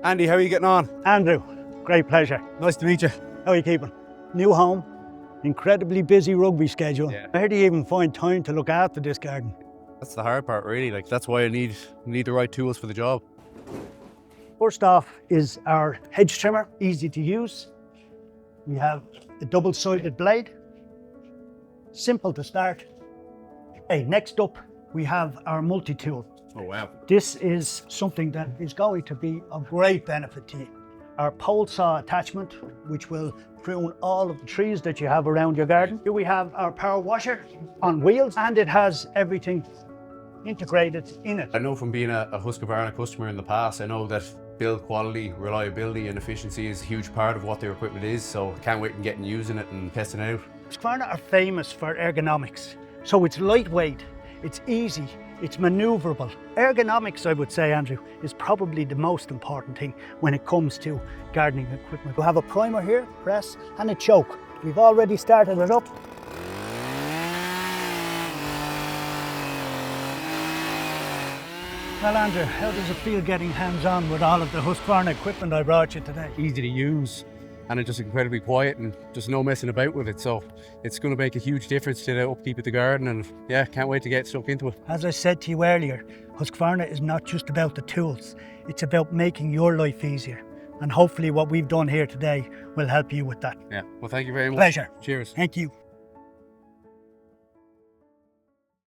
Andy, how are you getting on? Andrew, great pleasure. Nice to meet you. How are you keeping? New home, incredibly busy rugby schedule. Yeah. Where do you even find time to look after this garden? That's the hard part, really. Like, that's why I need the right tools for the job. First off is our hedge trimmer, easy to use. We have a double-sided blade, simple to start. Hey, next up, we have our multi-tool. Oh, wow. This is something that is going to be of great benefit to you. Our pole saw attachment, which will prune all of the trees that you have around your garden. Here we have our power washer on wheels, and it has everything integrated in it. I know from being a Husqvarna customer in the past, I know that build quality, reliability and efficiency is a huge part of what their equipment is, so I can't wait to get using it and testing it out. Husqvarna are famous for ergonomics. So it's lightweight, it's easy, it's maneuverable. Ergonomics, I would say, Andrew, is probably the most important thing when it comes to gardening equipment. We'll have a primer here, press, and a choke. We've already started it up. Well, Andrew, how does it feel getting hands-on with all of the Husqvarna equipment I brought you today? Easy to use, and it's just incredibly quiet and just no messing about with it. So it's going to make a huge difference to the upkeep of the garden, and yeah, can't wait to get stuck into it. As I said to you earlier, Husqvarna is not just about the tools, it's about making your life easier. And hopefully what we've done here today will help you with that. Yeah, well, thank you very much. Pleasure. Cheers. Thank you.